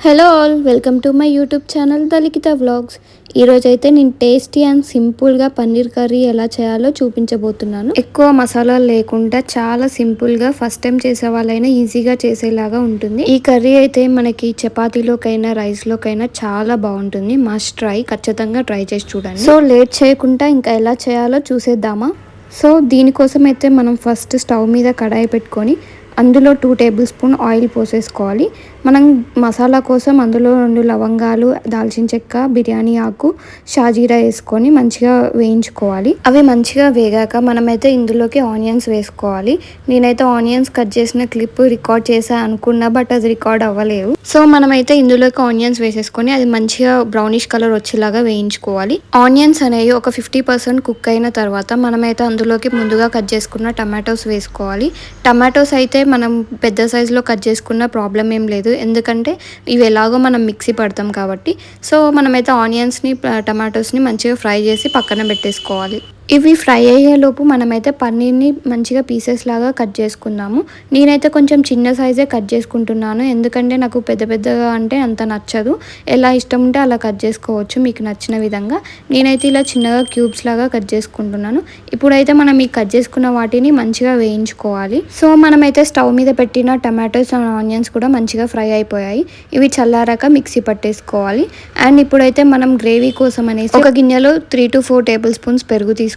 Hello all, welcome to my YouTube channel the Likhitha vlogs. ఈరోజైతే నేను tasty and సింపుల్గా paneer curry ఎలా చేయాలో చూపించబోతున్నాను. ఎక్కువ మసాలాలు లేకుండా చాలా సింపుల్గా ఫస్ట్ టైం చేసే వాళ్ళైనా ఈజీగా చేసేలాగా ఉంటుంది. ఈ కర్రీ అయితే మనకి చపాతీలోకైనా రైస్లోకైనా చాలా బాగుంటుంది. మస్ట్ ట్రై, ఖచ్చితంగా ట్రై చేసి చూడండి. సో లేట్ చేయకుండా ఇంకా ఎలా చేయాలో చూసేద్దామా. సో దీనికోసం అయితే మనం ఫస్ట్ స్టవ్ మీద కడాయి పెట్టుకొని అందులో 2 టేబుల్ స్పూన్ ఆయిల్ పోసేసుకోవాలి. మనం మసాలా కోసం అందులో 2 లవంగాలు, దాల్చిన చెక్క, బిర్యానీ ఆకు, షాజీరా వేసుకొని మంచిగా వేయించుకోవాలి. అవి మంచిగా వేగాక మనమైతే ఇందులోకి ఆనియన్స్ వేసుకోవాలి. నేనైతే ఆనియన్స్ కట్ చేసిన క్లిప్ రికార్డ్ చేసా అనుకున్నా, బట్ అది రికార్డ్ అవ్వలేదు. సో మనమైతే ఇందులోకి ఆనియన్స్ వేసేసుకొని అది మంచిగా బ్రౌనిష్ కలర్ వచ్చేలాగా వేయించుకోవాలి. ఆనియన్స్ అనేవి ఒక 50% కుక్ అయిన తర్వాత మనమైతే అందులోకి ముందుగా కట్ చేసుకున్న టమాటోస్ వేసుకోవాలి. టమాటోస్ అయితే మనం పెద్ద సైజులో కట్ చేసుకున్న ప్రాబ్లం ఏం లేదు, ఎందుకంటే ఇవి ఎలాగో మనం మిక్సీ పడతాం కాబట్టి. సో మనమైతే ఆనియన్స్ని టమాటోస్ని మంచిగా ఫ్రై చేసి పక్కన పెట్టేసుకోవాలి. ఇవి ఫ్రై అయ్యేలోపు మనమైతే పన్నీర్ని మంచిగా పీసెస్ లాగా కట్ చేసుకుందాము. నేనైతే కొంచెం చిన్న సైజే కట్ చేసుకుంటున్నాను, ఎందుకంటే నాకు పెద్ద పెద్దగా అంటే అంత నచ్చదు. ఎలా ఇష్టం ఉంటే అలా కట్ చేసుకోవచ్చు మీకు నచ్చిన విధంగా. నేనైతే ఇలా చిన్నగా క్యూబ్స్ లాగా కట్ చేసుకుంటున్నాను. ఇప్పుడైతే మనం ఈ కట్ చేసుకున్న వాటిని మంచిగా వేయించుకోవాలి. సో మనమైతే స్టవ్ మీద పెట్టిన టమాటోస్ అండ్ ఆనియన్స్ కూడా మంచిగా ఫ్రై అయిపోయాయి. ఇవి చల్లారాక మిక్సీ పట్టేసుకోవాలి. అండ్ ఇప్పుడైతే మనం గ్రేవీ కోసం అనేసి ఒక గిన్నెలో 3 to 4 టేబుల్ స్పూన్స్ పెరుగు తీసుకోవాలి.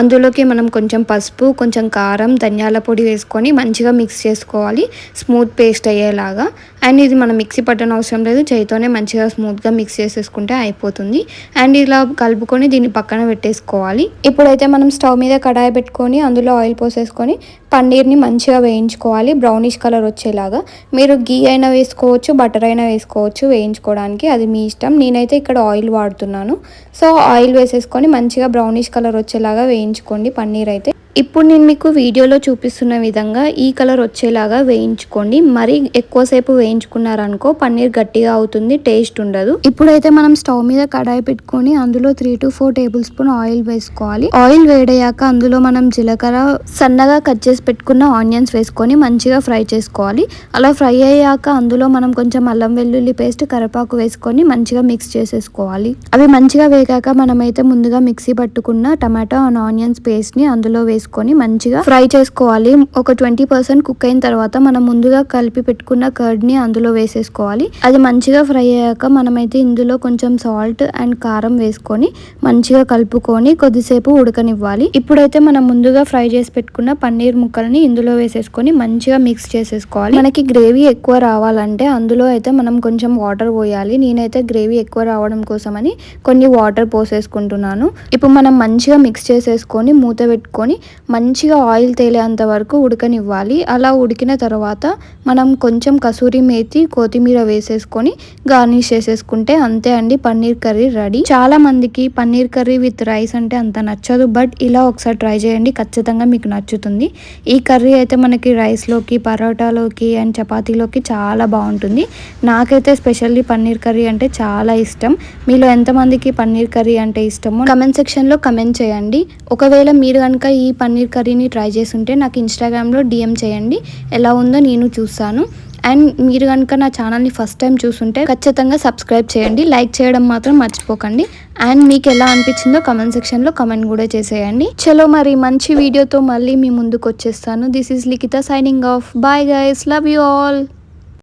అందులోకి మనం కొంచెం పసుపు, కొంచెం కారం, ధనియాల పొడి వేసుకొని మంచిగా మిక్స్ చేసుకోవాలి, స్మూత్ పేస్ట్ అయ్యేలాగా. అండ్ ఇది మనం మిక్సీ పట్టని అవసరం లేదు, చేయితోనే మంచిగా స్మూత్గా మిక్స్ చేసేసుకుంటే అయిపోతుంది. అండ్ ఇలా కలుపుకొని దీన్ని పక్కన పెట్టేసుకోవాలి. ఇప్పుడైతే మనం స్టవ్ మీద కడాయి పెట్టుకొని అందులో ఆయిల్ పోసేసుకొని పన్నీర్ని మంచిగా వేయించుకోవాలి, బ్రౌనిష్ కలర్ వచ్చేలాగా. మీరు గీ అయినా వేసుకోవచ్చు, బటర్ అయినా వేసుకోవచ్చు వేయించుకోవడానికి, అది మీ ఇష్టం. నేనైతే ఇక్కడ ఆయిల్ వాడుతున్నాను. సో ఆయిల్ వేసేసుకొని మంచిగా బ్రౌనిష్ కలర్ వచ్చేలాగా వేయించుకోండి పన్నీర్ అయితే. ఇప్పుడు నేను మీకు వీడియోలో చూపిస్తున్న విధంగా ఈ కలర్ వచ్చేలాగా వేయించుకోండి. మరి ఎక్కువసేపు వేయించుకున్నారనుకో పన్నీర్ గట్టిగా అవుతుంది, టేస్ట్ ఉండదు. ఇప్పుడైతే మనం స్టవ్ మీద కడాయి పెట్టుకొని అందులో 3 to 4 టేబుల్ స్పూన్ ఆయిల్ వేసుకోవాలి. ఆయిల్ వేడయ్యాక అందులో మనం జీలకర్ర, సన్నగా కట్ చేసి పెట్టుకున్న ఆనియన్స్ వేసుకొని మంచిగా ఫ్రై చేసుకోవాలి. అలా ఫ్రై అయ్యాక అందులో మనం కొంచెం అల్లం వెల్లుల్లి పేస్ట్, కరివేపాకు వేసుకొని మంచిగా మిక్స్ చేసేసుకోవాలి. అవి మంచిగా వేగాక మనమైతే ముందుగా మిక్సీ పట్టుకున్న టమాటో అండ్ ఆనియన్స్ పేస్ట్ ని అందులో వేసుకొని మంచిగా ఫ్రై చేసుకోవాలి. ఒక 20% కుక్ అయిన తర్వాత మనం ముందుగా కలిపి పెట్టుకున్న కర్డ్ ని అందులో వేసేసుకోవాలి. అది మంచిగా ఫ్రై అయ్యాక మనమైతే ఇందులో కొంచెం సాల్ట్ అండ్ కారం వేసుకొని మంచిగా కలుపుకొని కొద్దిసేపు ఉడకనివ్వాలి. ఇప్పుడైతే మనం ముందుగా ఫ్రై చేసి పెట్టుకున్న పన్నీర్ ముక్కల్ని ఇందులో వేసేసుకొని మంచిగా మిక్స్ చేసేసుకోవాలి. మనకి గ్రేవీ ఎక్కువ రావాలంటే అందులో అయితే మనం కొంచెం వాటర్ పోయాలి. నేనైతే గ్రేవీ ఎక్కువ రావడం కోసమని కొన్ని వాటర్ పోసేసుకుంటున్నాను. ఇప్పుడు మనం మంచిగా మిక్స్ చేసేసుకొని మూత పెట్టుకొని మంచిగా ఆయిల్ తేలేంత వరకు ఉడకనివ్వాలి. అలా ఉడికిన తర్వాత మనం కొంచెం కసూరి మేతి, కొత్తిమీర వేసేసుకొని గార్నిష్ చేసేసుకుంటే అంతే అండి, పన్నీర్ కర్రీ రెడీ. చాలా మందికి పన్నీర్ కర్రీ విత్ రైస్ అంటే అంత నచ్చదు, బట్ ఇలా ఒకసారి ట్రై చేయండి, ఖచ్చితంగా మీకు నచ్చుతుంది. ఈ కర్రీ అయితే మనకి రైస్లోకి, పరోటాలోకి అండ్ చపాతీలోకి చాలా బాగుంటుంది. నాకైతే స్పెషల్లీ పన్నీర్ కర్రీ అంటే చాలా ఇష్టం. మీలో ఎంతమందికి పన్నీర్ కర్రీ అంటే ఇష్టమో కమెంట్ సెక్షన్లో కమెంట్ చేయండి. ఒకవేళ మీరు కనుక ఈ పన్నీర్ కర్రీని ట్రై చేస్తుంటే నాకు ఇన్స్టాగ్రామ్లో DM చేయండి, ఎలా ఉందో నేను చూస్తాను. అండ్ మీరు కనుక నా ఛానల్ని ఫస్ట్ టైం చూస్తుంటే ఖచ్చితంగా సబ్స్క్రైబ్ చేయండి, లైక్ చేయడం మాత్రం మర్చిపోకండి. అండ్ మీకు ఎలా అనిపించిందో కమెంట్ సెక్షన్లో కమెంట్ కూడా చేసేయండి. చలో మరి మంచి వీడియోతో మళ్ళీ మీ ముందుకు వచ్చేస్తాను. This is Likhitha signing off. Bye guys, love you all.